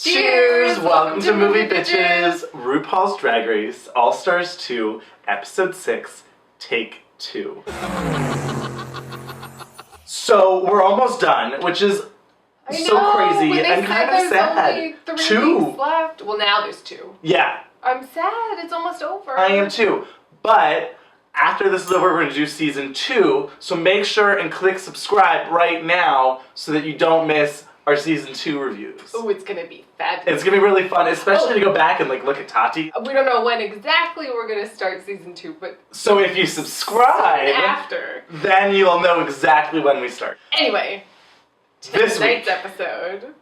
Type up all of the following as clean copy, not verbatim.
Cheers! Welcome to Movie Bitches! RuPaul's Drag Race, All Stars 2, Episode 6, Take 2. So, we're almost done, which is so crazy and kind of sad. Only 3 weeks left. Well, now there's 2. Yeah. I'm sad. It's almost over. I am too. But after this is over, we're going to do Season 2. So make sure and click subscribe right now so that you don't miss our Season 2 reviews. Oh, it's going to be fabulous. It's going to be really fun, especially to go back and look at Tati. We don't know when exactly we're going to start Season 2, but... So if you subscribe, after, then you'll know exactly when we start. Anyway, this tonight's episode.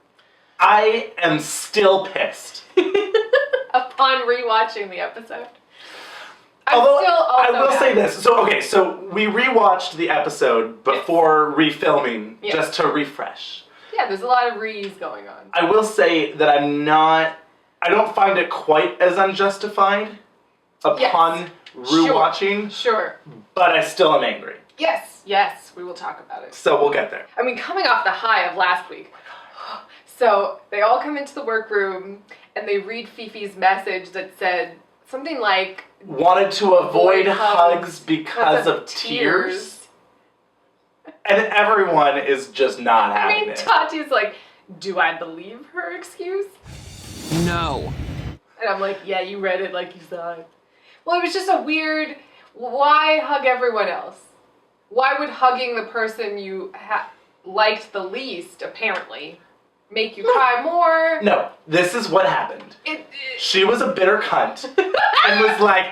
I am still pissed. Upon rewatching the episode. Although, I will say this. So we rewatched the episode before refilming, just to refresh. Yeah, there's a lot of re's going on. I will say that I don't find it quite as unjustified upon rewatching. Sure. But I still am angry. Yes, we will talk about it. So we'll get there. I mean, coming off the high of last week. So they all come into the workroom and they read Fifi's message that said something like... Wanted to avoid hugs because of tears. And everyone is just not having it. Tati's like, do I believe her excuse? No. And I'm like, yeah, you read it like you saw it. Well, it was just a weird, why hug everyone else? Why would hugging the person you liked the least, apparently, make you cry more? No, this is what happened. She was a bitter cunt and was like,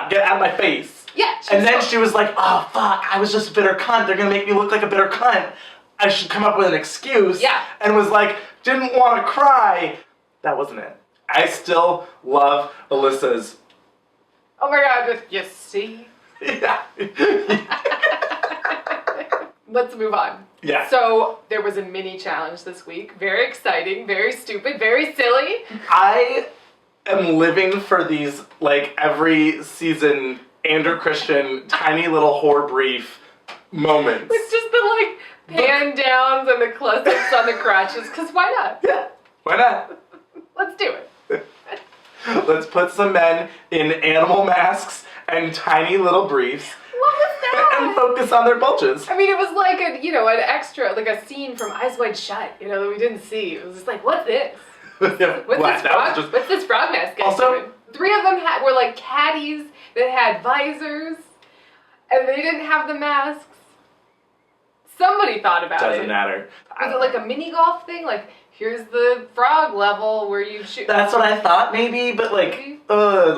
get out of my face. Yeah. And then she was like, oh, fuck, I was just a bitter cunt. They're going to make me look like a bitter cunt. I should come up with an excuse. Yeah. And was like, didn't want to cry. That wasn't it. I still love Alyssa's. Oh my God, you see? Yeah. Let's move on. Yeah. So there was a mini challenge this week. Very exciting, very stupid, very silly. I am living for these, every season, Andrew Christian, tiny little whore brief moments. It's just the, pan downs and the close-ups on the crotches, because why not? Yeah, why not? Let's do it. Let's put some men in animal masks and tiny little briefs. What was that? And focus on their bulges. I mean, it was like an extra, like a scene from Eyes Wide Shut, that we didn't see. It was just like, what's this? What's this frog mask guy doing? 3 of them were like caddies that had visors, and they didn't have the masks. Somebody thought about it. Doesn't matter. Was it like a mini golf thing? Like, here's the frog level where you shoot. That's what I thought, maybe, but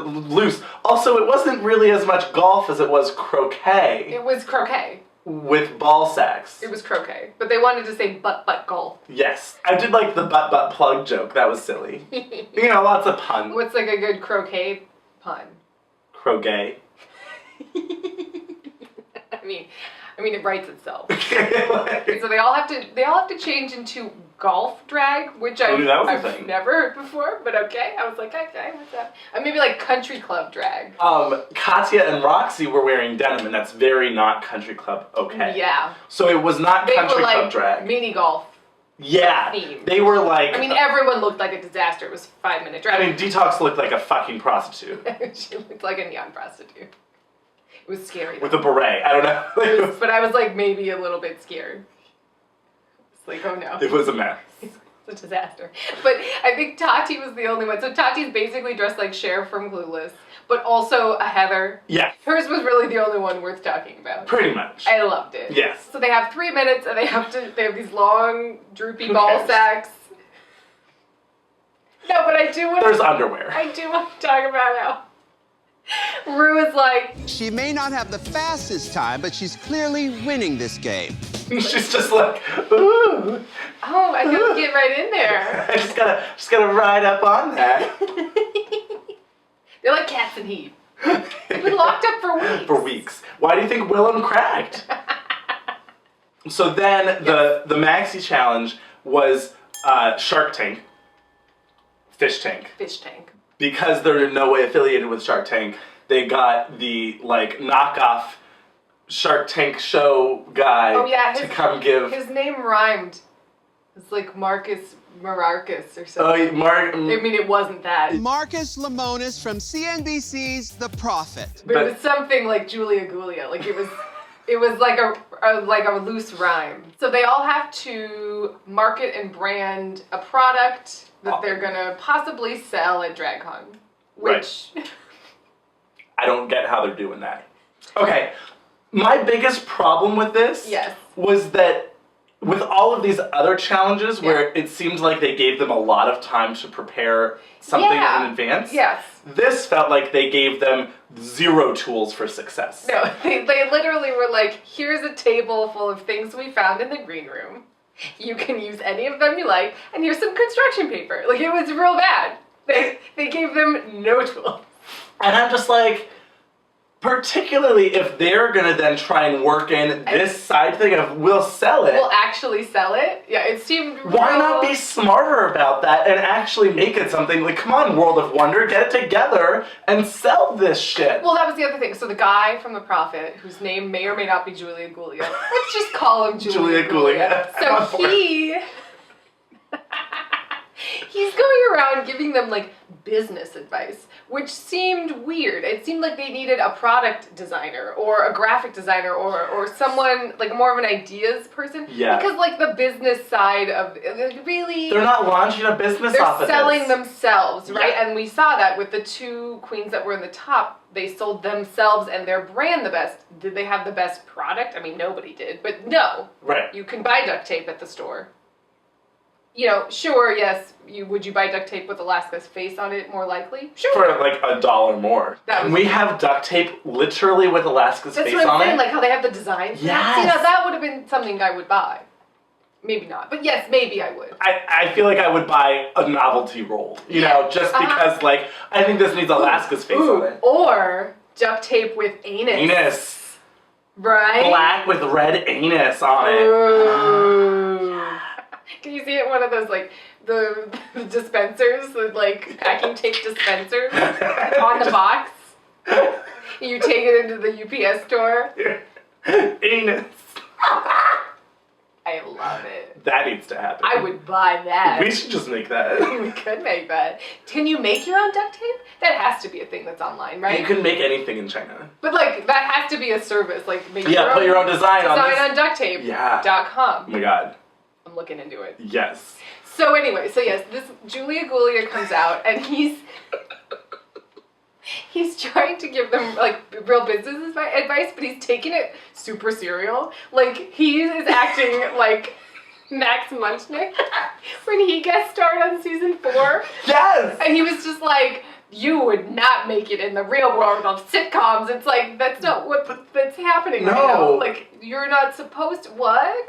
loose. Also, it wasn't really as much golf as it was croquet. It was croquet. With ball sacks. It was croquet. But they wanted to say butt golf. Yes. I did like the butt plug joke. That was silly. Lots of puns. What's like a good croquet pun? Croquet. I mean, it writes itself. So they all have to change into golf drag, which I've never heard before, but okay. I was like, okay, what's that? Maybe like country club drag. Katya and Roxy were wearing denim, and that's very not country club okay. Yeah. So it was not country club drag. Mini golf. Yeah. Themed. They were like... everyone looked like a disaster. It was 5-minute drag. Detox looked like a fucking prostitute. She looked like a neon prostitute. It was scary. With a beret. I don't know. But I was maybe a little bit scared. It's like, oh no. It was a mess. It's a disaster. But I think Tati was the only one. So Tati's basically dressed like Cher from Clueless, but also a Heather. Yeah. Hers was really the only one worth talking about. Pretty much. I loved it. Yes. So they have 3 minutes and they have these long, droopy ball sacks. No, but I do want There's underwear. I do want to talk about how Ru is like... She may not have the fastest time, but she's clearly winning this game. She's just like, ooh. Oh, I gotta get right in there. I just gotta ride up on that. They're like cats in heat. They've been locked up for weeks. For weeks. Why do you think Willem cracked? So then the maxi challenge was Shark Tank. Fish Tank. Fish Tank. Because they're in no way affiliated with Shark Tank, they got the knockoff Shark Tank show guy to come give... His name rhymed. It's like Marcus Mararcus or something. I mean, it wasn't that. Marcus Lemonis from CNBC's The Prophet. But it was something like Julia Gulia. Like it was like a loose rhyme. So they all have to market and brand a product that they're gonna possibly sell at DragCon. Which I don't get how they're doing that. Okay, my biggest problem with this was that with all of these other challenges where it seems like they gave them a lot of time to prepare something in advance, this felt like they gave them 0 tools for success. No, they literally were like, here's a table full of things we found in the green room. You can use any of them you like, and here's some construction paper. Like, it was real bad. They gave them no tools. And I'm just like, particularly if they're gonna then try and work in this side thing of we'll sell it. We'll actually sell it? Yeah, it seemed Why not be smarter about that and actually make it something like, come on, World of Wonder, get it together and sell this shit. Well, that was the other thing. So the guy from The Prophet, whose name may or may not be Julia Gulia, let's just call him Julia Gulia. So he's going around giving them, like, business advice, which seemed weird. It seemed like they needed a product designer or a graphic designer or someone, like, more of an ideas person. Yeah. Because, like, the business side of it, really... They're not launching a business off of this. They're selling themselves, right? Yeah. And we saw that with the 2 queens that were in the top. They sold themselves and their brand the best. Did they have the best product? I mean, nobody did. But no. Right. You can buy duct tape at the store. You know, sure, yes, would you buy duct tape with Alaska's face on it more likely? Sure. For like $1 more. Can we have duct tape literally with Alaska's face on it? That's what I'm saying, like how they have the designs. Yes. You know, that would have been something I would buy. Maybe not, but yes, maybe I would. I feel like I would buy a novelty roll, you know, just because, like, I think this needs Alaska's face on it. Or duct tape with anus. Anus. Right? Black with red anus on it. Ooh. Can you see it? One of those, like, the dispensers, the, like, packing tape dispensers on the box. You take it into the UPS store. Anus. I love it. That needs to happen. I would buy that. We should just make that. We could make that. Can you make your own duct tape? That has to be a thing that's online, right? You can make anything in China. But, like, that has to be a service. Like, make put your own design on this. on duct tape. Yeah. .com. Oh my god. I'm looking into it. Yes. So anyway, yes, this Julia Gulia comes out and he's trying to give them, like, real business advice, but he's taking it super serial. Like, he is acting like Max Munchnick when he guest starred on season 4. Yes! And he was just like, you would not make it in the real world of sitcoms. It's like, that's not that's happening right now. Like, you're not supposed to, what?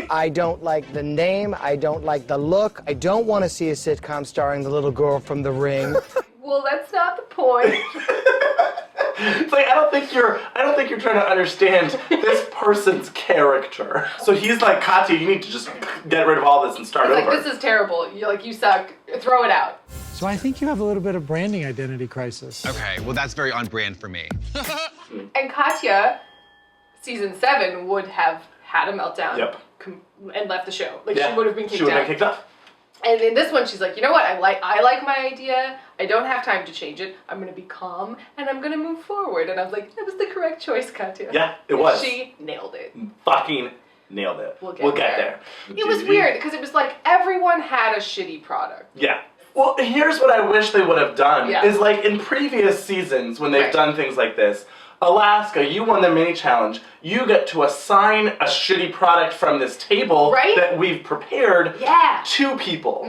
I don't like the name. I don't like the look. I don't want to see a sitcom starring the little girl from The Ring. Well, that's not the point. It's like, I don't think you're trying to understand this person's character. So he's like, Katya, you need to just get rid of all this and start over. Like, this is terrible. You're like, you suck. Throw it out. So I think you have a little bit of branding identity crisis. Okay, well, that's very on brand for me. And Katya, season 7, would have had a meltdown. Yep. And left the show. Like, she would have been kicked out. She would have been kicked off. And in this one, she's like, you know what? I like my idea. I don't have time to change it. I'm going to be calm, and I'm going to move forward. And I was like, that was the correct choice, Katya. Yeah, it was. She nailed it. Fucking nailed it. We'll get there. It was weird, because it was like everyone had a shitty product. Yeah. Well, here's what I wish they would have done. Is like in previous seasons when they've done things like this, Alaska, you won the mini challenge. You get to assign a shitty product from this table that we've prepared to people.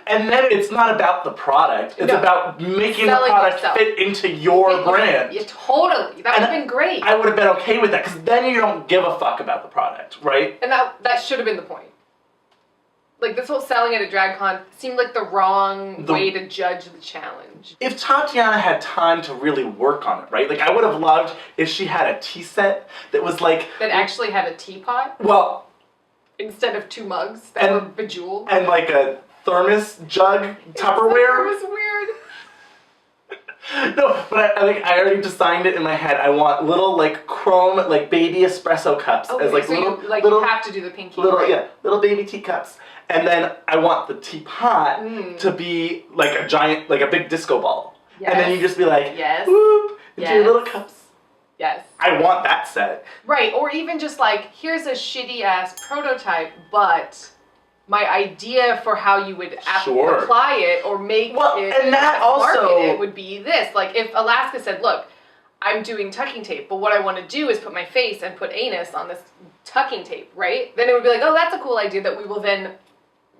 And then it's not about the product. It's about making the product fit into your brand. Yeah, totally. That would have been great. I would have been okay with that, because then you don't give a fuck about the product, right? And that should have been the point. Like, this whole selling at a DragCon seemed like the wrong way to judge the challenge. If Tatiana had time to really work on it, right? Like, I would have loved if she had a tea set that was like... That actually had a teapot? Well... Instead of 2 mugs that were bejeweled? And like a thermos jug Tupperware? It was weird. No, but I already designed it in my head. I want little like chrome like baby espresso cups as like so little you have to do the pinky. Little baby teacups, and then I want the teapot to be like a giant like a big disco ball, and then you just be like whoop into your little cups. Yes. I want that set. Right, or even just like here's a shitty ass prototype, but my idea for how you would apply it or make it and that also it would be this. Like if Alaska said, look, I'm doing tucking tape, but what I want to do is put my face and put anus on this tucking tape, right? Then it would be like, oh, that's a cool idea that we will then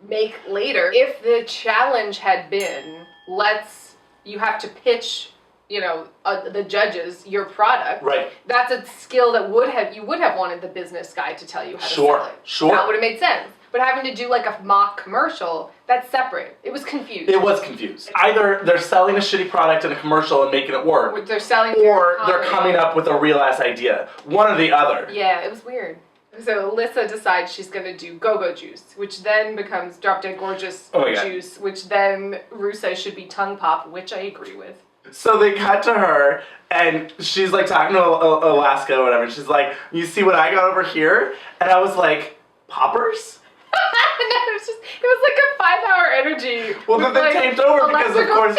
make later. If the challenge had been, you have to pitch, the judges your product. Right. That's a skill that you would have wanted the business guy to tell you how to sell it. Sure. That would have made sense. But having to do like a mock commercial, that's separate. It was confused. It was confused. Either they're selling a shitty product in a commercial and making it work, or they're selling, or they're coming up with a real ass idea. One or the other. Yeah, it was weird. So Alyssa decides she's gonna do go-go juice, which then becomes Drop Dead Gorgeous juice, which then Ru says should be tongue pop, which I agree with. So they cut to her, and she's like talking to Alaska or whatever, and she's like, you see what I got over here? And I was like, poppers? No, it was like a 5-hour energy. Well, then they taped over because of course.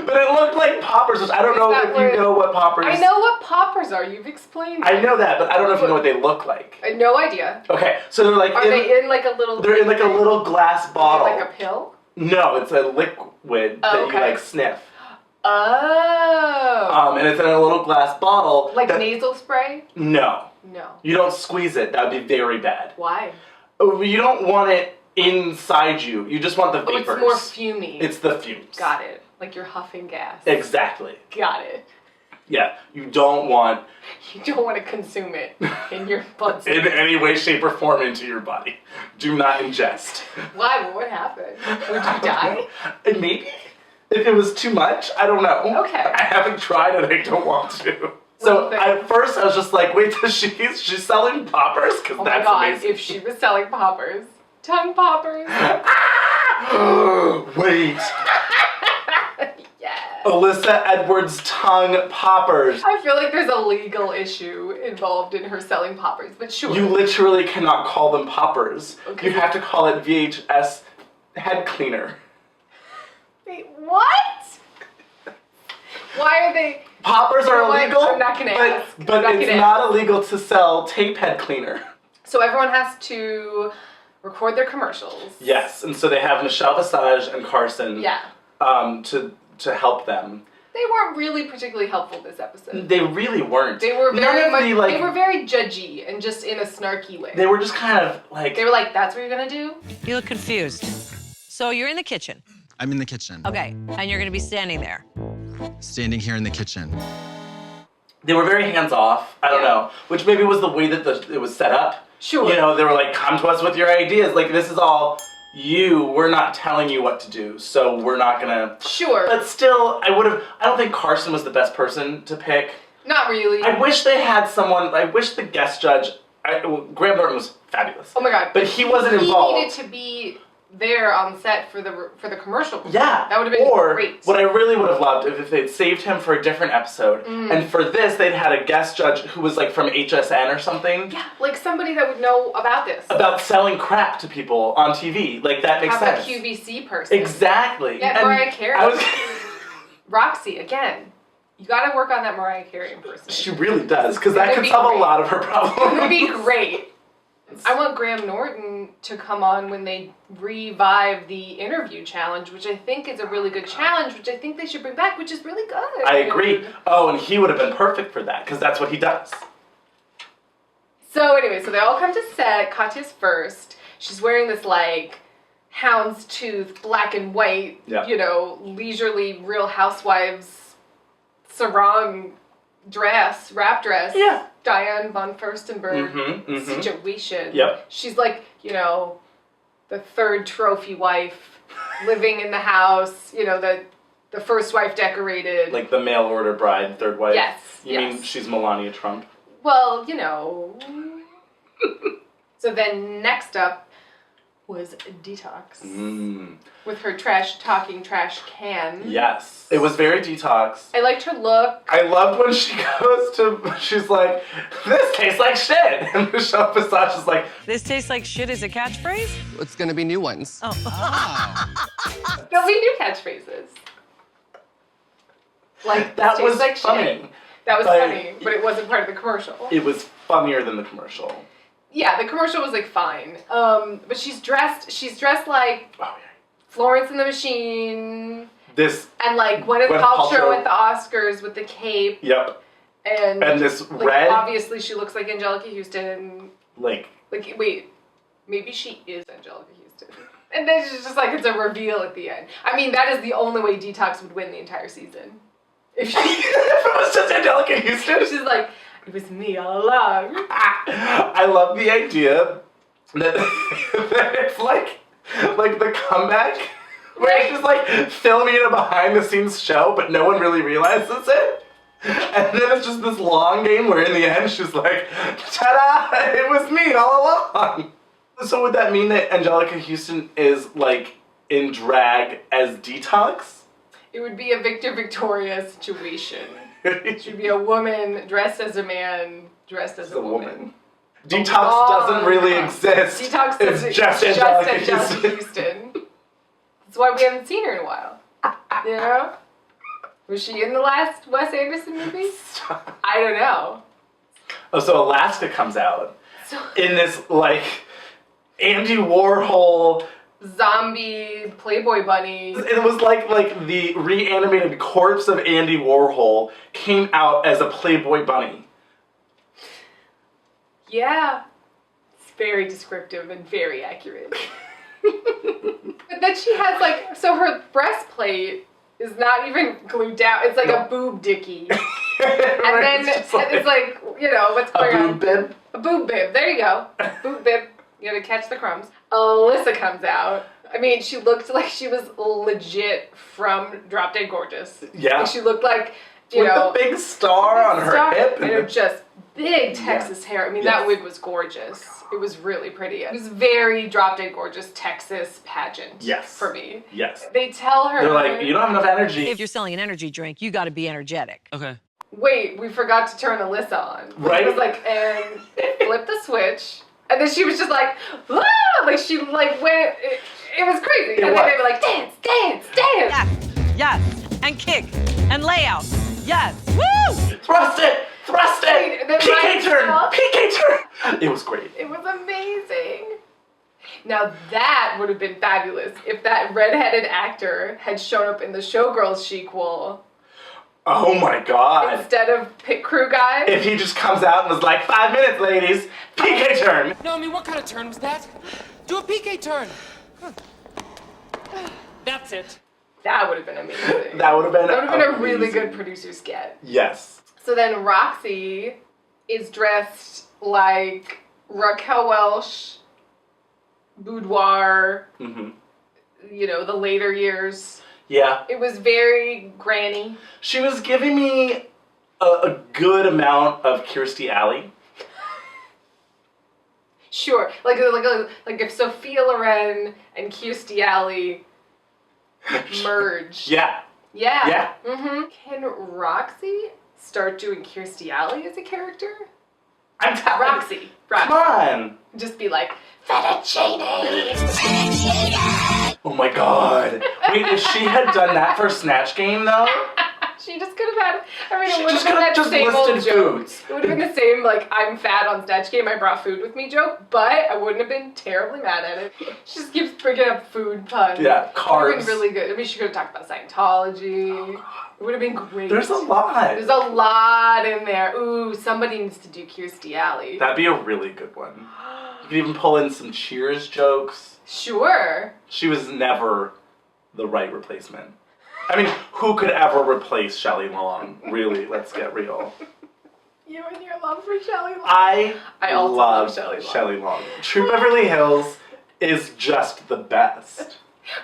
But it looked like poppers, which I don't know if you know what poppers. I know what poppers are. You've explained. I know that, but I don't know if you know what they look like. I have no idea. Okay, so they're like. Are they in like a little? They're in like a little glass bottle. Like a pill? No, it's a liquid that you like sniff. Oh. And it's in a little glass bottle. Like nasal spray? No. No. You don't squeeze it. That would be very bad. Why? You don't want it inside you. You just want the vapors. Oh, it's more fumey. It's the fumes. Got it. Like you're huffing gas. Exactly. Got it. Yeah. You don't want to consume it in your bloodstream. in any way, shape, or form into your body. Do not ingest. Why? What would happen? Would you die? Maybe. If it was too much, I don't know. Okay. I haven't tried and I don't want to. So at first I was just like, wait, she's selling poppers? Because that's amazing. If she was selling poppers. Tongue poppers. Wait. Yeah. Alyssa Edwards tongue poppers. I feel like there's a legal issue involved in her selling poppers, but sure. You literally cannot call them poppers. Okay. You have to call it VHS head cleaner. Wait, what? Why are they... Poppers are illegal, I'm not gonna ask. But it's not illegal to sell tape head cleaner. So everyone has to record their commercials. Yes, and so they have Michelle Visage and Carson. Yeah. To help them. They weren't really particularly helpful this episode. They really weren't. They were they were very judgy and just in a snarky way. They were just kind of like... They were like, that's what you're gonna do? You look confused. So you're in the kitchen. I'm in the kitchen. Okay, and you're gonna be standing there. Standing here in the kitchen. They were very hands-off, I don't know, which maybe was the way that it was set up. Sure. You know, they were like, come to us with your ideas. Like, this is all you. We're not telling you what to do, so we're not gonna... Sure. But still, I don't think Carson was the best person to pick. Not really. I wish they had someone, I wish the guest judge, Graham Norton was fabulous. Oh my God. But he wasn't involved. He needed to be there on set for the commercial. Yeah. That would have been great. What I really would have loved if they'd saved him for a different episode. And for this, they'd had a guest judge who was like from HSN or something. Yeah, like somebody that would know about this. About selling crap to people on TV. Like, that makes sense. Have a QVC person. Exactly. Yeah, Mariah Carey. Roxy, again. You gotta work on that Mariah Carey impersonation. She really does, because that could solve a lot of her problems. It would be great. I want Graham Norton to come on when they revive the interview challenge, which I think is a really good challenge, which I think they should bring back, which is really good. I agree. Oh, and he would have been perfect for that, because that's what he does. So anyway, so they all come to set. Katya's first. She's wearing this, like, houndstooth, black and white, leisurely Real Housewives sarong dress, wrap dress. Yeah. Diane von Furstenberg situation. Yep. She's like, the third trophy wife living in the house, the first wife decorated. Like the mail order bride, third wife. Yes. You mean she's Melania Trump? Well, So then next up, was Detox. With her talking trash can. Yes. It was very Detox. I liked her look. I loved when she's like, this tastes like shit. And Michelle Visage is like, This tastes like shit is a catchphrase? It's gonna be new ones. There'll be new catchphrases. Like, that was like funny. Shit. That was funny, but it wasn't part of the commercial. It was funnier than the commercial. Yeah, the commercial was like fine. But she's dressed like Florence and the Machine. And like Gwyneth Paltrow at the Oscars with the cape. Yep. And this like, red. Obviously, she looks like Angelica Houston. Like wait, maybe she is Angelica Houston. And then she's just like, it's a reveal at the end. I mean, that is the only way Detox would win the entire season. If it was just Angelica Houston. She's like, it was me all along. I love the idea that it's like the comeback where it's just like filming a behind the scenes show, but no one really realizes it. And then it's just this long game where in the end she's like, ta-da, it was me all along. So would that mean that Angelica Houston is like in drag as Detox? It would be a Victor-Victoria situation. It should be a woman dressed as a man, dressed as a woman. Detox doesn't really exist. Detox is just Angelica Houston. That's why we haven't seen her in a while. You know? Was she in the last Wes Anderson movie? I don't know. Oh, so Alaska comes out in this, like, Andy Warhol... zombie Playboy bunny. It was like the reanimated corpse of Andy Warhol came out as a Playboy bunny. Yeah. It's very descriptive and very accurate. But then she has like, so her breastplate is not even glued down. It's like a boob dicky. And then it's like, you know, what's going on? A boob bib? A boob bib. There you go. Boob bib. You gotta catch the crumbs. Alyssa comes out. I mean, she looked like she was legit from Drop Dead Gorgeous. Yeah. Like she looked like, you with know, the big star on her hip. And her just big Texas hair. I mean, that wig was gorgeous. It was really pretty. It was very Drop Dead Gorgeous Texas pageant for me. Yes. They tell her... They're like, you don't have enough energy. If you're selling an energy drink, you gotta be energetic. Okay. Wait, we forgot to turn Alyssa on. Right? It was like, and flip the switch. And then she was just like, ah! Like she like went, it was crazy. And then they were like, dance, dance, dance. Yes. And kick. And layout. Yes. Woo! Thrust it! Thrust it! PK turn! PK turn! It was great. It was amazing. Now that would have been fabulous if that redheaded actor had shown up in the Showgirls sequel. Oh my god. Instead of pit crew guy. If he just comes out and was like, 5 minutes, ladies, PK turn. No, I mean, what kind of turn was that? Do a PK turn. That's it. That would have been amazing. That would have been a really good producer's get. Yes. So then Roxy is dressed like Raquel Welch, Boudoir, you know, the later years. Yeah. It was very granny. She was giving me a good amount of Kirstie Alley. Sure. Like if Sophia Loren and Kirstie Alley merged. Yeah. Yeah. Mm-hmm. Can Roxy start doing Kirstie Alley as a character? Roxy. Come on. Just be like, fettuccine. Oh my god. Wait, if she had done that for Snatch Game though? She just could have had, I mean, it would have just been that just same old listed joke. foods. It would have been the same, like, I'm fat on Snatch Game, I brought food with me joke, but I wouldn't have been terribly mad at it. She just keeps bringing up food puns. Yeah, carbs. It would have been really good. I mean, she could have talked about Scientology. It would have been great. There's a lot. There's a lot in there. Ooh, somebody needs to do Kirstie Alley. That'd be a really good one. You could even pull in some Cheers jokes. Sure. She was never the right replacement. I mean, who could ever replace Shelley Long? Really, let's get real. You and your love for Shelley Long. I also love Shelley Long. True Beverly Hills is just the best.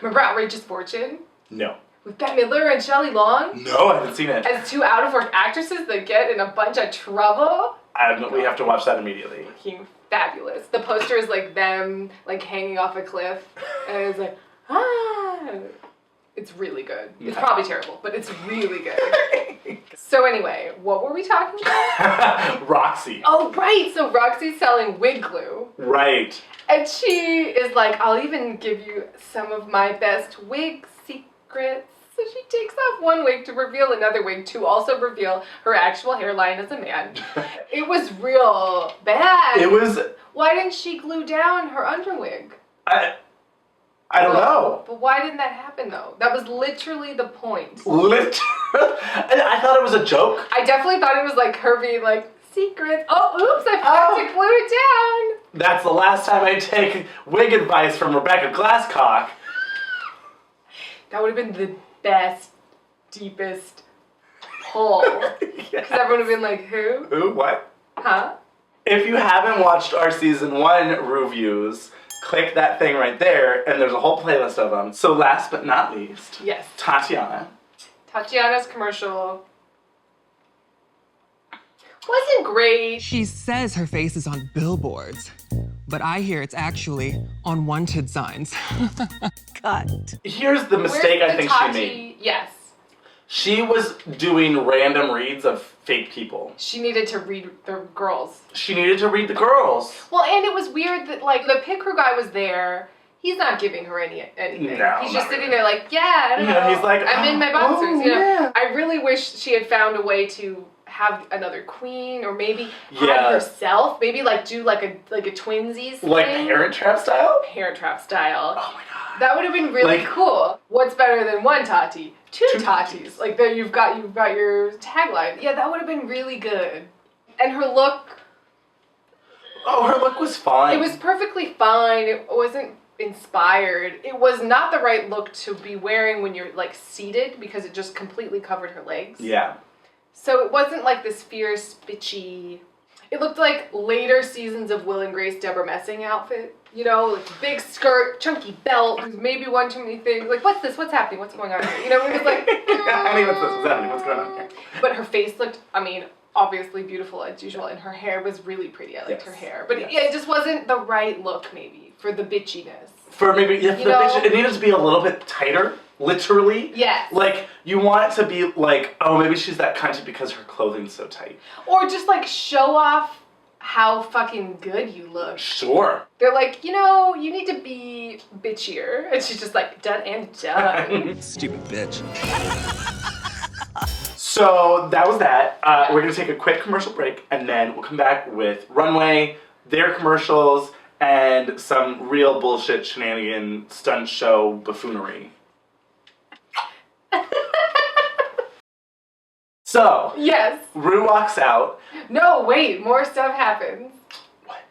Remember Outrageous Fortune? No. With Bette Midler and Shelley Long? No, I haven't seen it. As two out-of-work actresses that get in a bunch of trouble? We have to watch that immediately. Fucking fabulous. The poster is like them like hanging off a cliff, and it's like, ah. It's really good. It's probably terrible, but it's really good. So anyway, what were we talking about? Roxy. Oh, right. So Roxy's selling wig glue. Right. And she is like, I'll even give you some of my best wig secrets. So she takes off one wig to reveal another wig to also reveal her actual hairline as a man. It was real bad. It was... Why didn't she glue down her underwig? I don't know. But why didn't that happen, though? That was literally the point. I thought it was a joke. I definitely thought it was like her being like, secret. Oh, oops, I forgot to glue it down. That's the last time I take wig advice from Rebecca Glasscock. That would have been the best, deepest pull. Because everyone would have been like, who? Who? What? Huh? If you haven't watched our season 1 RuViews, click that thing right there, and there's a whole playlist of them. So last but not least, yes, Tatiana. Tatiana's commercial wasn't great. She says her face is on billboards, but I hear it's actually on wanted signs. Cut. Here's the mistake I think Tati? she made. Yes. She was doing random reads of fake people. She needed to read the girls. She needed to read the girls. Well, and it was weird that, like, the pit crew guy was there. He's not giving her anything. No, he's just sitting really. there like, yeah, I don't know. He's like, I'm in my boxers, you know. Yeah. I really wish she had found a way to have another queen, or maybe have herself, maybe like do like a twinsies thing. Like Parent Trap style? Parent Trap style. Oh my god. That would have been really cool. What's better than one Tati? Two Tatis. Like there you've got your tagline. Yeah, that would have been really good. And her look. Oh, her look was fine. It was perfectly fine. It wasn't inspired. It was not the right look to be wearing when you're like seated, because it just completely covered her legs. Yeah. So it wasn't like this fierce, bitchy. It looked like later seasons of Will and Grace Deborah Messing outfit. You know, like big skirt, chunky belt, maybe one too many things. Like, what's this? What's happening? What's going on here? You know, it was like, Honey, what's this? What's happening? What's going on here? But her face looked, I mean, obviously beautiful as usual, and her hair was really pretty. I liked her hair. But yeah, it just wasn't the right look, maybe, for the bitchiness. For maybe, it needed to be a little bit tighter, literally. Yes. Like, you want it to be like, oh, maybe she's that cunty because her clothing's so tight. Or just like show off how fucking good you look. Sure. They're like, you know, you need to be bitchier. And she's just like, done and done. Stupid bitch. So that was that. We're going to take a quick commercial break, and then we'll come back with Runway, their commercials, and some real bullshit shenanigan stunt show buffoonery. So, yes. Ru walks out. No, wait, more stuff happens. What?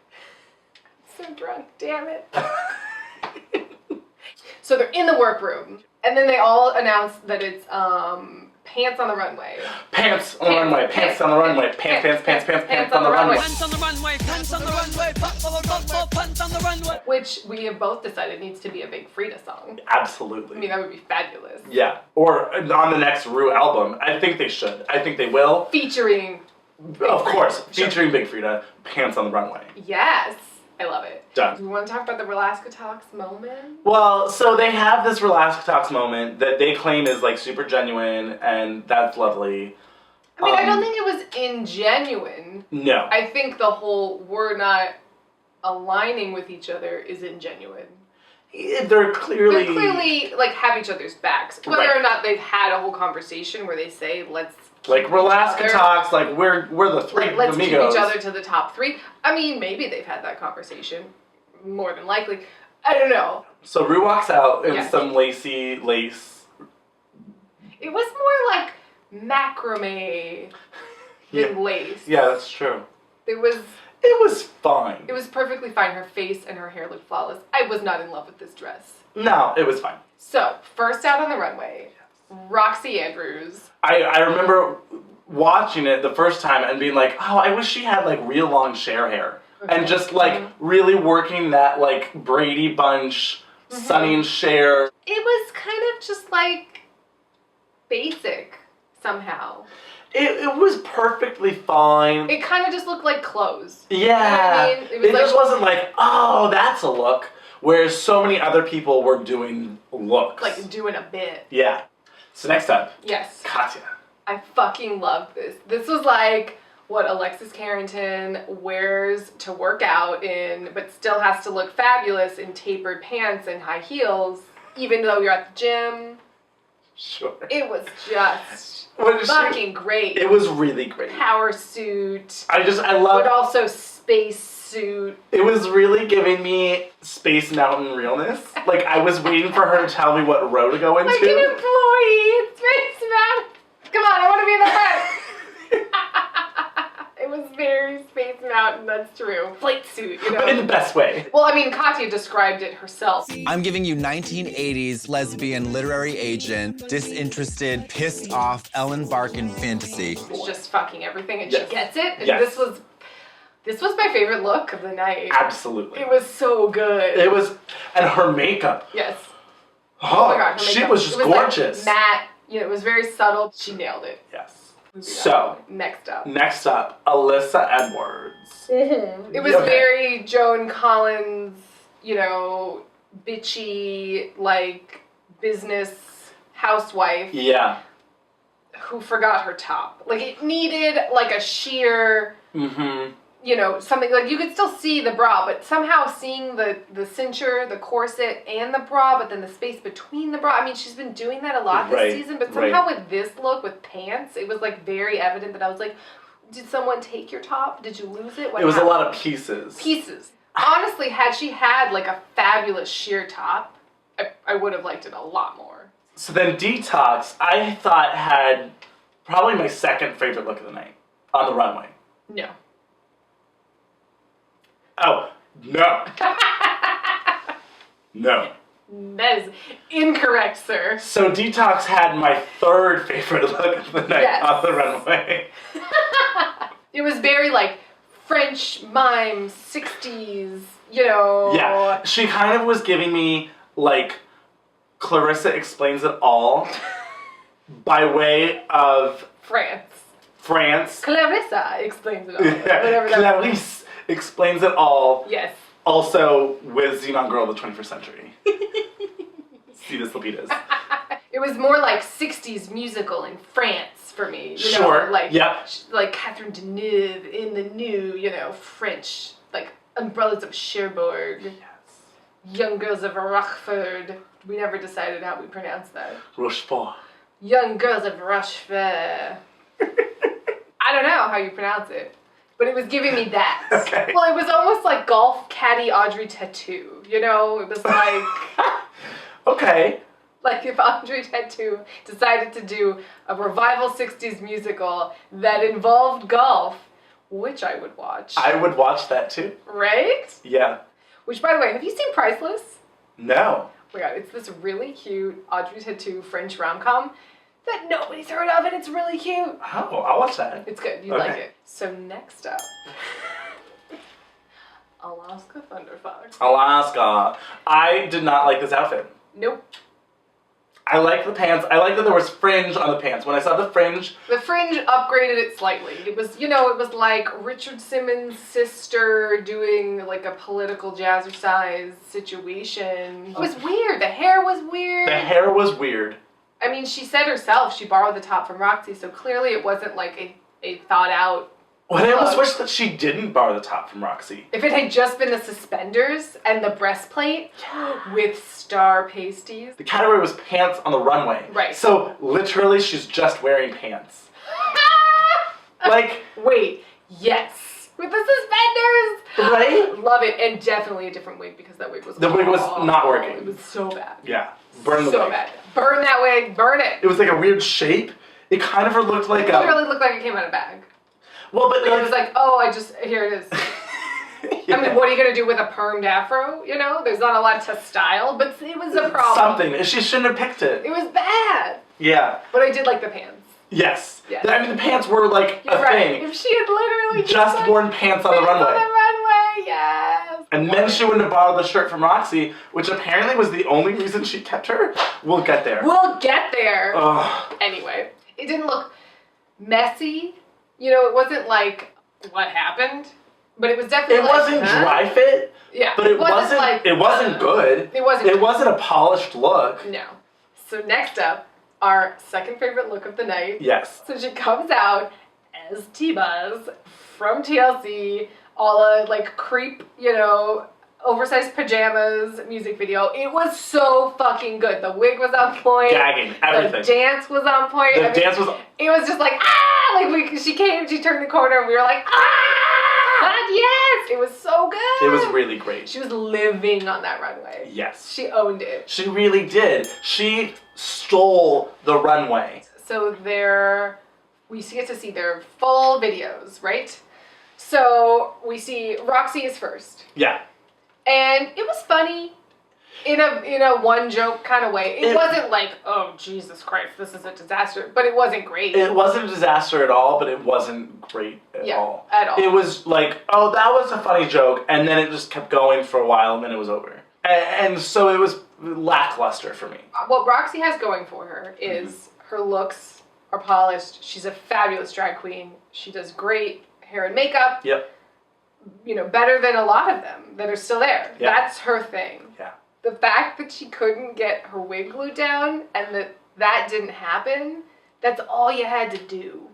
I'm so drunk, damn it. So they're in the workroom, and then they all announce that it's pants on the runway. Pants on the runway, pants on the runway, pants on the runway. Pants on the runway, pants on the runway, pants on the runway. Which we have both decided needs to be a big Frida song. Absolutely. I mean, that would be fabulous. Yeah. Or on the next Ru album. I think they should. I think they will. Featuring Of course. Featuring Big Frida, pants on the runway. Yes. I love it. Done. Do we want to talk about the Relaska Talks moment? Well, so they have this Relaska Talks moment that they claim is like super genuine, and that's lovely. I mean, I don't think it was ingenuine. No. I think the whole we're not aligning with each other is ingenuine. They're clearly like have each other's backs. Whether or not they've had a whole conversation where they say, let's like Relaska Talks, like we're the three let's amigos. keep each other to the top three. I mean, maybe they've had that conversation. More than likely. I don't know. So Ru walks out in some lacy lace. It was more like macrame than lace. Yeah, that's true. It was fine. It was perfectly fine. Her face and her hair looked flawless. I was not in love with this dress. No, it was fine. So, first out on the runway, Roxy Andrews. I remember watching it the first time and being like, oh, I wish she had like real long Cher hair. And just like really working that like Brady Bunch, Sonny and Cher. It was kind of just like basic somehow. It was perfectly fine. It kind of just looked like clothes. Yeah. You know what I mean? It just wasn't like, oh, that's a look. Whereas so many other people were doing looks. Like doing a bit. Yeah. So next up. Yes. Katya. I fucking love this. This was like what Alexis Carrington wears to work out in, but still has to look fabulous in tapered pants and high heels, even though you're at the gym. Sure. It was just fucking great. It was really great. Power suit. I love. But also space suit. It was really giving me Space Mountain realness. Like, I was waiting for her to tell me what row to go into. Like an employee in Space Mountain. Come on, I want to be in the front. It was very Space Mountain, that's true. Flight suit, you know. But in the best way. Well, I mean, Katya described it herself. I'm giving you 1980s lesbian literary agent, disinterested, pissed off Ellen Barkin fantasy. It's just fucking everything, and Yes. she gets it. And Yes. this was my favorite look of the night. Absolutely. It was so good. It was, and her makeup. Yes. Oh, my God, her she makeup. was just It was gorgeous. Like matte, you know, it was very subtle. She nailed it. Yes. So, next up, Alyssa Edwards. it was very Joan Collins, you know, bitchy, like, business housewife. Yeah. Who forgot her top. Like, it needed, like, a sheer, you know, something, like, you could still see the bra, but somehow seeing the cincher, the corset, and the bra, but then the space between the bra. I mean, she's been doing that a lot this season, but somehow with this look, with pants, it was, like, very evident that I was like, did someone take your top? Did you lose it? What It was happened? a lot of pieces. Pieces. Honestly, had she had, like, a fabulous sheer top, I would have liked it a lot more. So then Detox, I thought had probably my second favorite look of the night on the runway. No. Oh, no. No. That is incorrect, sir. So Detox had my third favorite look of the night on the runway. It was very, like, French mime, 60s, you know. Yeah, she kind of was giving me, like, Clarissa Explains It All by way of France. Clarissa explains it all. Yeah. Whatever that Clarice Explains It All. Yes. Also with Xenon Girl of the 21st Century. See this Lapidas. It was more like 60s musical in France for me. You Sure. know, like, yep. Like Catherine Deneuve in the new, you know, French, like Umbrellas of Cherbourg. Yes. Young Girls of Rochefort. We never decided how we pronounce that. Rochefort. Young Girls of Rochefort. I don't know how you pronounce it, but it was giving me that. Okay. Well, it was almost like golf caddy Audrey Tattoo. You know, it was like... Okay. Like if Audrey Tattoo decided to do a revival 60s musical that involved golf, which I would watch. I would watch that too. Right? Yeah. Which, by the way, have you seen Priceless? No. Oh my God, it's this really cute Audrey Tattoo French rom-com that nobody's heard of, and it's really cute. Oh, I'll watch that. It's good. You'd like it. So next up, Alaska Thunderfox. Alaska. I did not like this outfit. Nope. I like the pants. I like that there was fringe on the pants. When I saw the fringe upgraded it slightly. It was, you know, it was like Richard Simmons' sister doing like a political jazzercise situation. It was weird. The hair was weird. The hair was weird. I mean, she said herself she borrowed the top from Roxy, so clearly it wasn't like a thought out. Well, I almost wish that she didn't borrow the top from Roxy. If it had just been the suspenders and the breastplate with star pasties. The category was pants on the runway. Right. So literally she's just wearing pants. Like. Wait, yes. With the suspenders. Right? Love it. And definitely a different wig because that wig was The wig was not working. It was so bad. Yeah. Burn the so wig. bad. Burn that wig. Burn it. It was like a weird shape. It kind of looked like It literally looked like it came out of a bag. Well, but it was like, oh, here it is. Yeah. I mean, what are you going to do with a permed afro? You know, there's not a lot to style, but it was a problem. Something. She shouldn't have picked it. It was bad. Yeah. But I did like the pants. Yes. Yes. I mean, the pants were like You're a right. thing. If she had literally just worn pants on the runway. On the runway, yes. And then she wouldn't have borrowed the shirt from Roxy, which apparently was the only reason she kept her. We'll get there. We'll get there. Ugh. Anyway, it didn't look messy. You know, it wasn't like, what happened? But it was definitely It wasn't dry fit. Yeah. But it wasn't like, it wasn't good. It wasn't It wasn't a polished look. No. So next up, our second favorite look of the night. Yes. So she comes out as T-Buzz from TLC, all a like creep, you know, oversized pajamas music video. It was so fucking good. The wig was on point. Gagging, everything. The dance was on point. Dance was. It was just like like she came, she turned the corner, and we were like yes! It was so good. It was really great. She was living on that runway. Yes. She owned it. She really did. She stole the runway. So we get to see their full videos, right? So we see Roxy is first. Yeah. And it was funny in a one joke kind of way. It wasn't like, oh Jesus Christ, this is a disaster, but it wasn't great. It wasn't a disaster at all, but it wasn't great at all. At all. It was like, oh, that was a funny joke, and then it just kept going for a while, and then it was over. And so it was lackluster for me. What Roxy has going for her is her looks are polished. She's a fabulous drag queen. She does great hair and makeup. Yep. You know, better than a lot of them that are still there. Yeah. That's her thing. Yeah. The fact that she couldn't get her wig glued down and that didn't happen, that's all you had to do.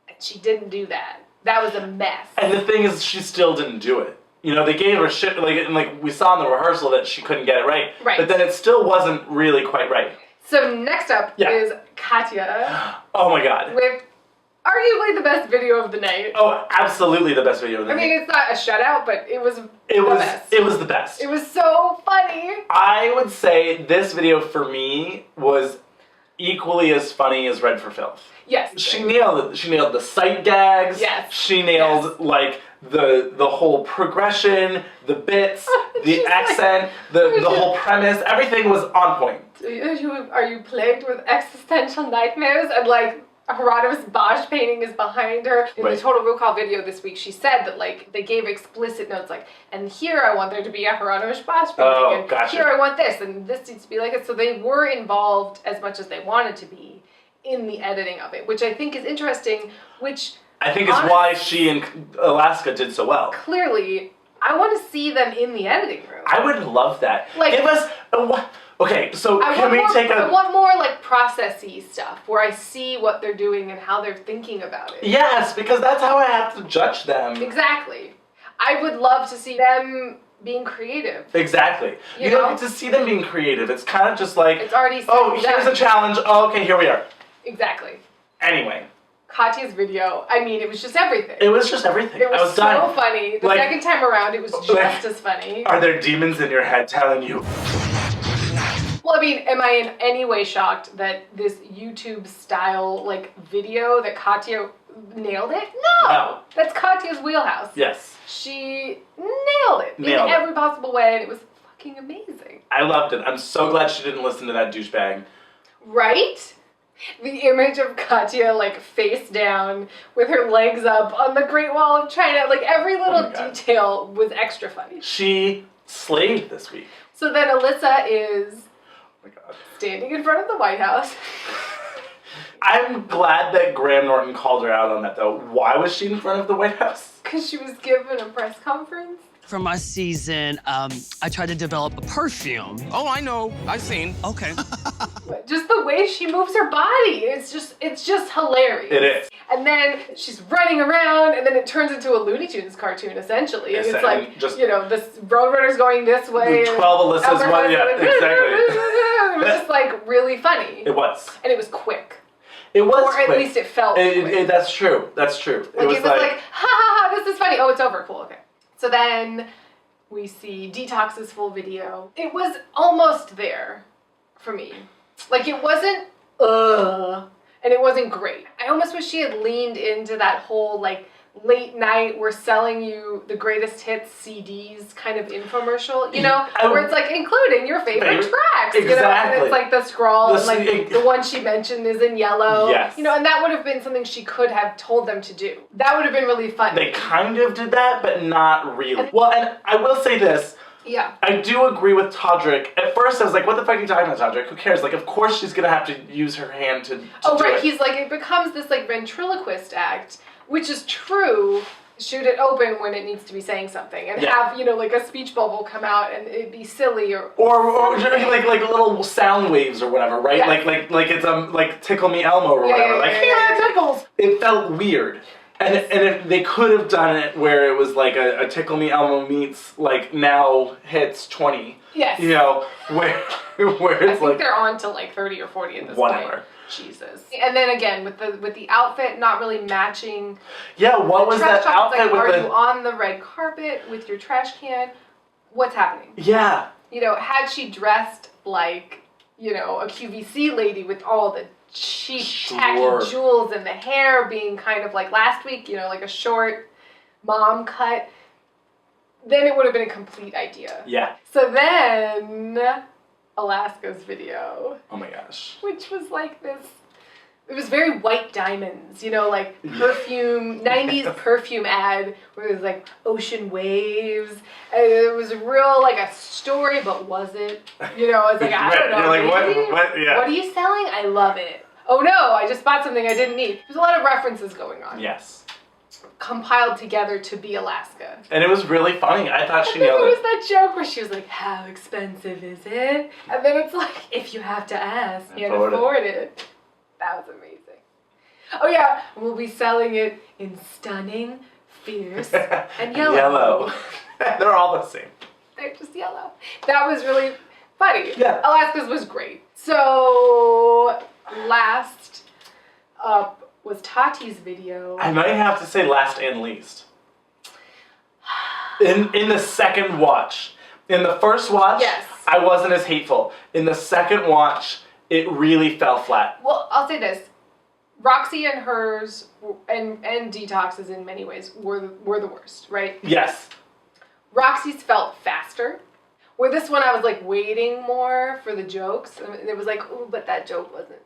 And she didn't do that. That was a mess. And the thing is, she still didn't do it. You know, they gave her shit, like we saw in the rehearsal that she couldn't get it right. Right. But then it still wasn't really quite right. So next up is Katya. Oh my god. With arguably the best video of the night. Oh, absolutely the best video of the night. I mean, it's not a shutout, but it was the best. It was the best. It was so funny. I would say this video for me was equally as funny as Red for Filth. Yes. She nailed it. She nailed the sight gags. Yes. She nailed like the whole progression, the bits, the accent, the whole premise. Everything was on point. Are you plagued with existential nightmares? And like Hieronymus Bosch painting is behind her. In the Total Recall video this week, she said that like they gave explicit notes like, and here I want there to be a Hieronymus Bosch painting, and gotcha. here I want this, and this needs to be like it. So they were involved as much as they wanted to be in the editing of it, which I think is interesting, which I think is why she and Alaska did so well. Clearly, I want to see them in the editing room. I would love that. Like, give us okay, so can we take I want more like processy stuff where I see what they're doing and how they're thinking about it. Yes, because that's how I have to judge them. Exactly. I would love to see them being creative. Exactly. You don't get to see them being creative. It's kind of just like, it's already here's a challenge. Oh, okay, here we are. Exactly. Anyway. Katya's video, I mean, it was just everything. It was just everything. It was, I was done. so funny. The second time around, it was just as funny. Are there demons in your head telling you? Well, I mean, am I in any way shocked that this YouTube style like video that Katya nailed it? No. That's Katya's wheelhouse. Yes. She nailed it in every possible way, and it was fucking amazing. I loved it. I'm so glad she didn't listen to that douchebag. Right? The image of Katya like face down with her legs up on the Great Wall of China, like every little detail was extra funny. She slayed this week. So then Alyssa is standing in front of the White House. I'm glad that Graham Norton called her out on that though. Why was she in front of the White House? Because she was given a press conference. For my season, I tried to develop a perfume. Oh, I know. I've seen. Okay. Just the way she moves her body, it's just hilarious. It is. And then she's running around, and then it turns into a Looney Tunes cartoon, essentially. And it's like, just, you know, this Roadrunner's going this way. 12 Alyssas, exactly. It was just like really funny. It was. And it was quick. It was quick. Or at least it felt quick. That's true. That's true. Like, it was like, ha ha ha, this is funny. Oh, it's over. Cool, okay. So then we see Detox's full video. It was almost there for me. Like, it wasn't, and it wasn't great. I almost wish she had leaned into that whole, like, late night, we're selling you the greatest hits CDs kind of infomercial, you know? Where it's, like, including your favorite tracks, you know? And it's, like, the scroll, and, like, the one she mentioned is in yellow. Yes. You know, and that would have been something she could have told them to do. That would have been really fun. They kind of did that, but not really. And I will say this. Yeah. I do agree with Todrick. At first, I was like, what the fuck are you talking about, Todrick? Who cares? Like, of course she's gonna have to use her hand to Oh, do right. it. He's like, it becomes this, like, ventriloquist act, which is true. Shoot it open when it needs to be saying something, and have, you know, like a speech bubble come out and it'd be silly or like little sound waves or whatever, right? Yeah. Like it's like Tickle Me Elmo or whatever. It tickles. It felt weird. And they could have done it where it was like a Tickle Me Elmo meets like Now Hits 20. Yes. You know, where it's I think they're on to like 30 or 40 at this point. Jesus. And then again with the outfit not really matching. Yeah, what was that outfit like, with are the... you on the red carpet with your trash can? What's happening? Yeah. You know, had she dressed like, you know, a QVC lady with all the cheap, tacky jewels and the hair being kind of like last week, you know, like a short mom cut, then it would have been a complete idea. Yeah. So then, Alaska's video. Oh my gosh. Which was like this, it was very White Diamonds, you know, like perfume, 90s perfume ad where it was like ocean waves. And it was real like a story, but was it? You know, it's like, I don't know. You're like, what? Yeah. What are you selling? I love it. Oh no, I just bought something I didn't need. There's a lot of references going on. Yes. Compiled together to be Alaska. And it was really funny. I thought she nailed it. There was that joke where she was like, how expensive is it? And then it's like, if you have to ask, you can afford it. That was amazing. Oh yeah, we'll be selling it in stunning, fierce, and yellow. They're all the same. They're just yellow. That was really funny. Yeah. Alaska's was great. So last up was Tati's video. I might have to say last and least. In the second watch. In the first watch, yes. I wasn't as hateful. In the second watch, it really fell flat. Well, I'll say this. Roxy and hers, and Detox's in many ways, were the worst, right? Yes. Roxy's felt faster. Where this one, I was like waiting more for the jokes. And it was like, ooh, but that joke wasn't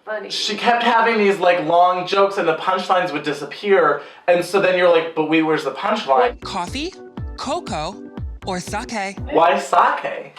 funny. She kept having these like long jokes and the punchlines would disappear. And so then you're like, but wait, where's the punchline? Coffee, cocoa, or sake? Why sake?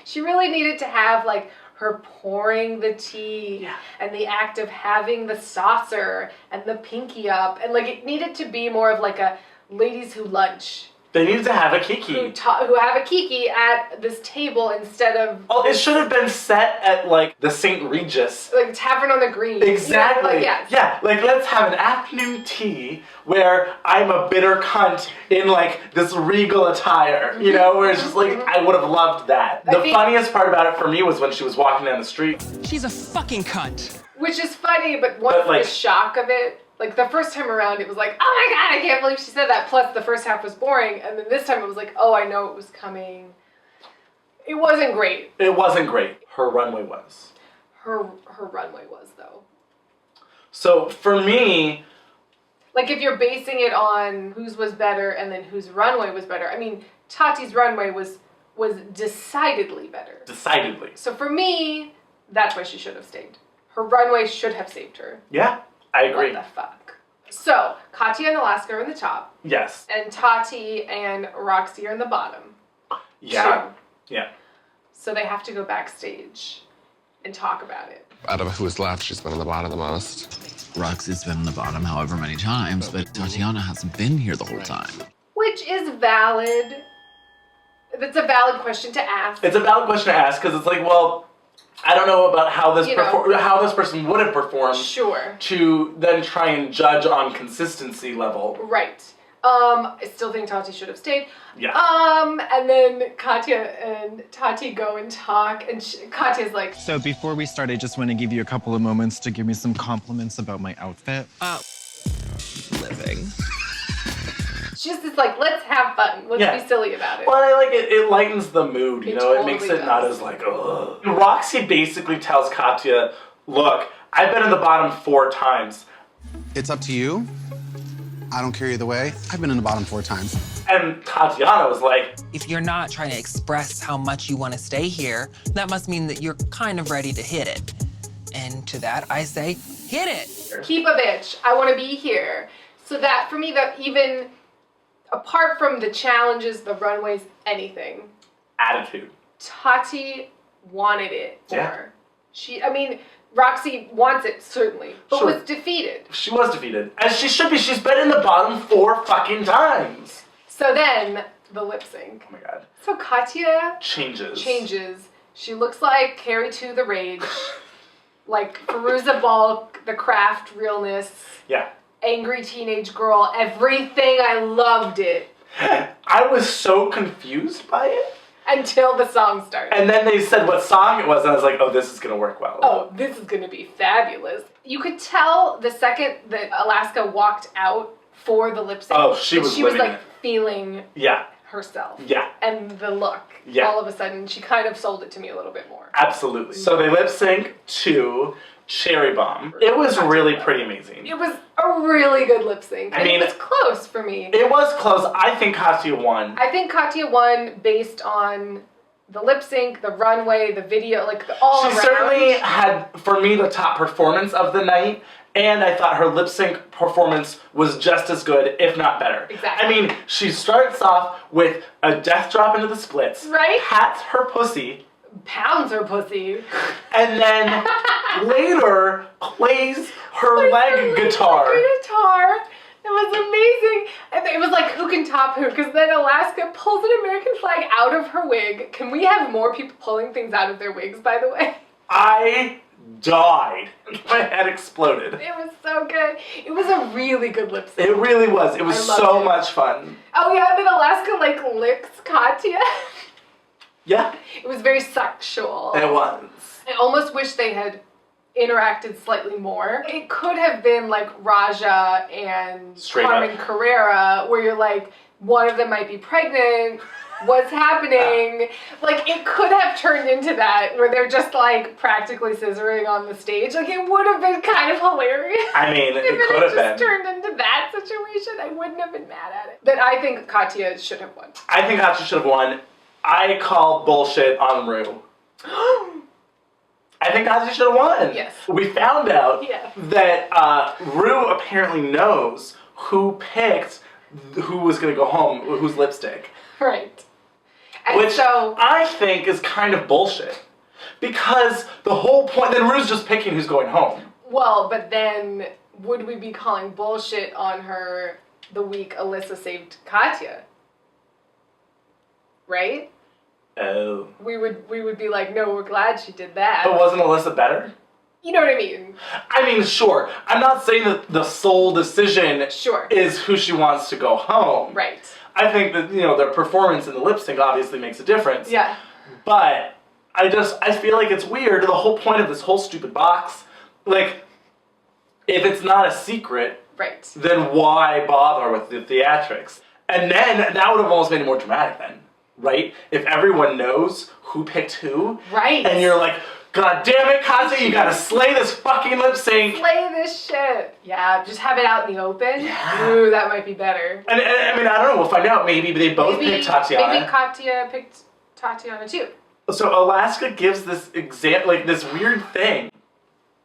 She really needed to have like her pouring the tea and the act of having the saucer and the pinky up. And like it needed to be more of like a ladies who lunch. They needed to have a kiki. Who have a kiki at this table instead of... Oh, it should have been set at, like, the St. Regis. Like, Tavern on the Green. Exactly. You know, like, yes. Yeah, like, let's have an afternoon tea where I'm a bitter cunt in, like, this regal attire, you know, where it's just, like, I would have loved that. The funniest part about it for me was when she was walking down the street. She's a fucking cunt. Which is funny, but once the shock of it... Like, the first time around, it was like, oh my god, I can't believe she said that. Plus, the first half was boring. And then this time, it was like, oh, I know it was coming. It wasn't great. It wasn't great. Her runway was. Her runway was, though. So, for me... Like, if you're basing it on whose was better and then whose runway was better. I mean, Tati's runway was decidedly better. Decidedly. So, for me, that's why she should have stayed. Her runway should have saved her. Yeah. I agree. What the fuck? So, Katya and Alaska are in the top. Yes. And Tati and Roxy are in the bottom. Yeah. 2. Yeah. So they have to go backstage and talk about it. Out of who's left, she's been on the bottom the most. Roxy's been on the bottom however many times, but Tatiana hasn't been here the whole time. Which is valid. That's a valid question to ask. It's a valid question to ask, because it's like, well... I don't know about how this person would have performed. Sure. To then try and judge on consistency level. Right. I still think Tati should have stayed. Yeah. And then Katya and Tati go and talk, and Katya's like... So before we start, I just want to give you a couple of moments to give me some compliments about my outfit. Living. She's just like, let's have fun. Let's be silly about it. Well, I like it. It lightens the mood, you know? Totally it makes it does. not as like, ugh. Roxy basically tells Katya, look, I've been in the bottom 4 times. It's up to you. I don't care either way. I've been in the bottom 4 times. And Tatiana was like... If you're not trying to express how much you want to stay here, that must mean that you're kind of ready to hit it. And to that, I say, hit it. Keep a bitch. I want to be here. So that, for me, that even... apart from the challenges, the runways, anything. Attitude. Tati wanted it more. Yeah. Roxy wants it, certainly, but was defeated. She was defeated. As she should be. She's been in the bottom 4 fucking times. So then, the lip sync. Oh my god. So Katya changes. She looks like Carrie 2 the Rage. Like Fairuza Balk, the craft realness. Yeah. Angry teenage girl. Everything. I loved it. I was so confused by it. Until the song started. And then they said what song it was, and I was like, oh, this is going to work well. Oh, this is going to be fabulous. You could tell the second that Alaska walked out for the lip sync. Oh, she was like feeling herself. Yeah. And the look. Yeah. All of a sudden, she kind of sold it to me a little bit more. Absolutely. So they lip sync to Cherry Bomb. It was really pretty amazing. It was a really good lip sync. It was close for me. It was close. I think Katya won. I think Katya won based on the lip sync, the runway, the video, all around. She certainly had, for me, the top performance of the night. And I thought her lip sync performance was just as good, if not better. Exactly. She starts off with a death drop into the splits. Right. Pats her pussy. Pounds her pussy. And then later plays her leg guitar. It was amazing. And it was like, who can top who? Because then Alaska pulls an American flag out of her wig. Can we have more people pulling things out of their wigs, by the way? I died. My head exploded. It was so good. It was a really good lip sync. It really was. It was so much fun. Oh yeah, and then Alaska licks Katya. Yeah. It was very sexual. It was. I almost wish they had interacted slightly more. It could have been like Raja and Carmen Carrera, where you're like, one of them might be pregnant. What's happening? It could have turned into that, where they're just practically scissoring on the stage. It would have been kind of hilarious. It could have been. If it just turned into that situation, I wouldn't have been mad at it. But I think Katya should have won. I think Katya should have won. I call bullshit on Ru. I think Katya should have won. Yes. We found out that Ru apparently knows who picked who was going to go home, whose lipstick. Right. And which I think is kind of bullshit. Because the whole point, then Ru's just picking who's going home. Well, but then would we be calling bullshit on her the week Alyssa saved Katya? Right? Oh. We would be like, no, we're glad she did that. But wasn't Alyssa better? You know what I mean? Sure. I'm not saying that the sole decision is who she wants to go home. Right. I think that, their performance in the lip sync obviously makes a difference. Yeah. But I feel like it's weird. The whole point of this whole stupid box, if it's not a secret, then why bother with the theatrics? And then that would have almost made it more dramatic then, right? If everyone knows who picked who. Right. And you're like, God damn it, Katya, you gotta slay this fucking lip sync. Slay this shit. Yeah, just have it out in the open. Yeah. Ooh, that might be better. And I don't know, we'll find out. Maybe they both picked Tatiana. Maybe Katya picked Tatiana too. So Alaska gives this this weird thing.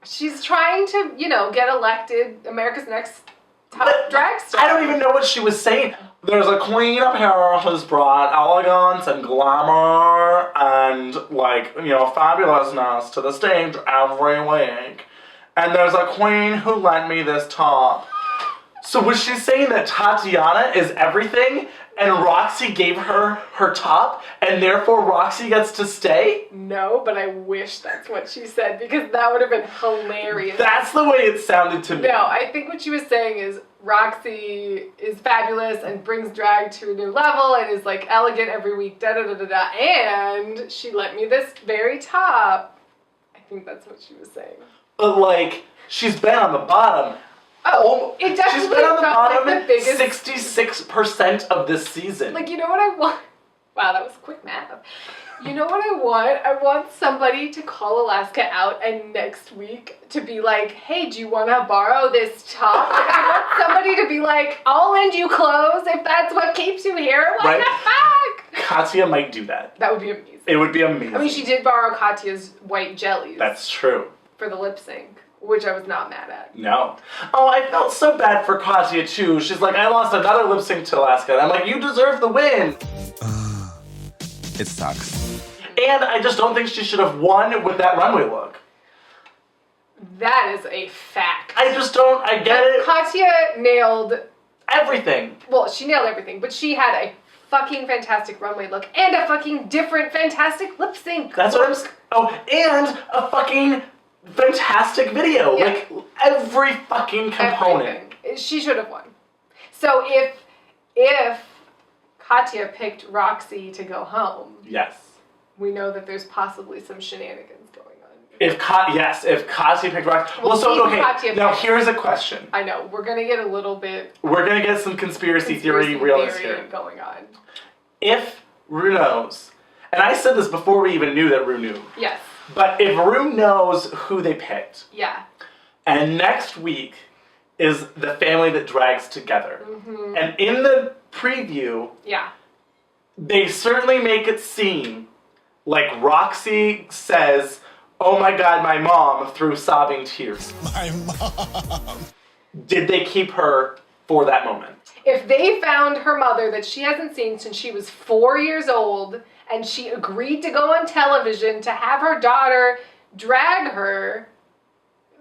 She's trying to, get elected America's Next Top Drag Star. I don't even know what she was saying. There's a queen up here who's brought elegance and glamour and, fabulousness to the stage every week. And there's a queen who lent me this top. So was she saying that Tatiana is everything and Roxy gave her her top and therefore Roxy gets to stay? No, but I wish that's what she said because that would have been hilarious. That's the way it sounded to me. No, I think what she was saying is Roxy is fabulous and brings drag to a new level and is elegant every week, da-da-da-da-da, and she lent me this very top. I think that's what she was saying. But she's been on the bottom. Oh, it definitely she's been on the bottom the biggest 66% of this season. You know what I want? Wow, that was quick math. You know what I want? I want somebody to call Alaska out and next week to be like, hey, do you want to borrow this top? I want somebody to be like, I'll lend you clothes if that's what keeps you here. What the fuck? Katya might do that. That would be amazing. It would be amazing. She did borrow Katya's white jellies. That's true. For the lip sync. which I was not mad at. No. Oh, I felt so bad for Katya too. She's like, I lost another lip sync to Alaska. And I'm like, you deserve the win. It sucks. And I just don't think she should have won with that runway look. That is a fact. I get it. Katya nailed everything. Well, she nailed everything, but she had a fucking fantastic runway look and a fucking different fantastic lip sync. That's what I'm saying. Oh, and a fucking fantastic video. Yeah. Like, every fucking component. Everything. She should have won. So if Katya picked Roxy to go home. Yes. We know that there's possibly some shenanigans going on. If Katya picked Roxy. Well, so, okay, now here's a question. I know, we're gonna get a little bit. We're gonna get some conspiracy theory realness here. Going on. If Ru knows, and I said this before we even knew that Ru knew. Yes. But if Ru knows who they picked. Yeah. And next week is the family that drags together. Mm-hmm. And in the preview. Yeah. They certainly make it seem like Roxy says, oh my God, my mom, through sobbing tears. My mom. Did they keep her for that moment? If they found her mother that she hasn't seen since she was 4 years old, and she agreed to go on television to have her daughter drag her,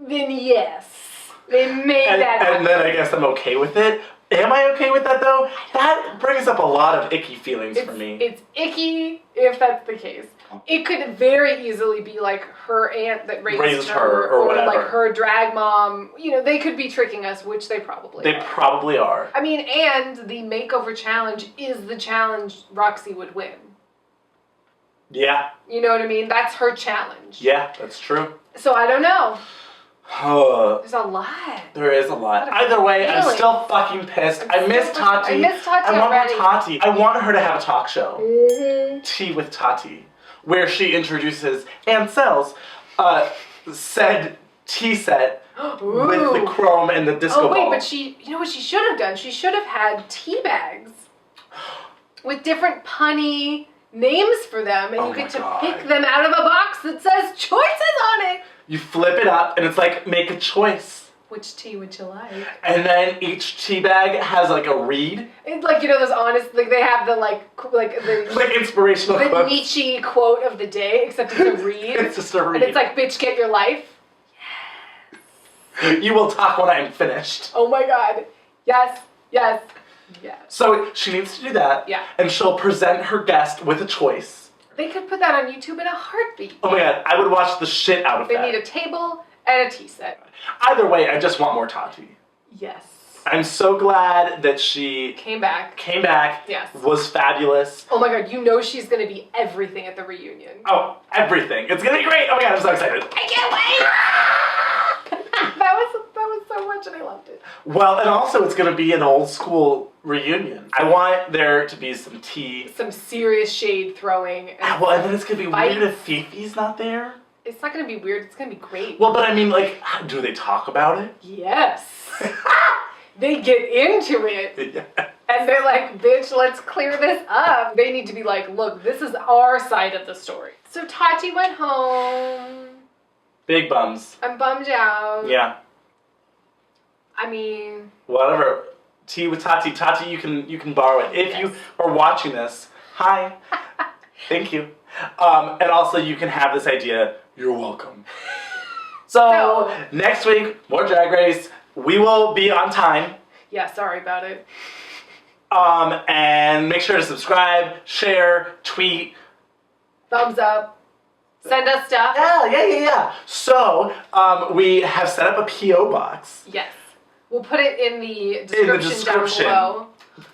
then yes, they made that happen. And then I guess I'm okay with it. Am I okay with that though? That brings up a lot of icky feelings for me. It's icky if that's the case. It could very easily be like her aunt that raised her or whatever. Like her drag mom. You know, they could be tricking us, which they probably are. Probably are. I mean, and the makeover challenge is the challenge Roxy would win. Yeah. You know what I mean? That's her challenge. Yeah, that's true. So I don't know. There's a lot. There is a lot. Either way, I'm still fucking pissed. I miss Tati. I miss Tati I want already. more Tati. I want her to have a talk show. Mm-hmm. Tea with Tati. Where she introduces and sells said tea set with the chrome and the disco ball. Oh wait, but you know what she should have done? She should have had tea bags with different punny names for them, and you get to pick them out of a box that says choices on it. You flip it up, and it's like, make a choice. Which tea would you like? And then each tea bag has like a read. It's like, you know, those honest, like they have the like inspirational the quotes. Nietzsche quote of the day, except it's a read. It's just a read. And it's like, bitch, get your life. Yes. You will talk when I am finished. Oh my God. Yes, yes, yes. So she needs to do that. Yeah. And she'll present her guest with a choice. They could put that on YouTube in a heartbeat. Oh my God, I would watch the shit out of that. They need a table and a tea set. Either way, I just want more Tati. Yes. I'm so glad that she came back. Yes. Was fabulous. Oh my God, you know she's gonna be everything at the reunion. Oh, everything. It's gonna be great. Oh my God, I'm so excited. I can't wait. that was so much and I loved it. Well, and also it's gonna be an old school reunion. I want there to be some tea. Some serious shade throwing. And then it's gonna be weird if Fifi's not there. It's not gonna be weird, it's gonna be great. Well, but I mean, like, do they talk about it? Yes. They get into it. Yeah. And they're like, bitch, let's clear this up. They need to be like, look, this is our side of the story. So Tati went home. Big bums. I'm bummed out. Yeah. I mean, whatever. Tea with Tati. Tati, you can borrow it. If you are watching this, hi. Thank you. And also you can have this idea. You're welcome. So next week, more Drag Race. We will be on time. Yeah, sorry about it. And make sure to subscribe, share, tweet. Thumbs up. Send us stuff. Yeah. So, we have set up a P.O. box. Yes. We'll put it in the description down below.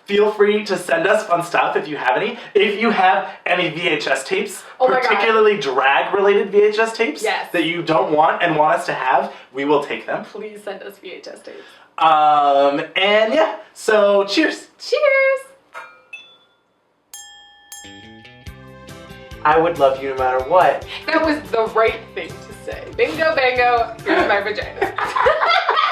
Feel free to send us fun stuff if you have any. If you have any VHS tapes, particularly drag-related VHS tapes that you don't want and want us to have, we will take them. Please send us VHS tapes. And yeah, so cheers. Cheers. I would love you no matter what. That was the right thing to say. Bingo, bango, here's my vagina.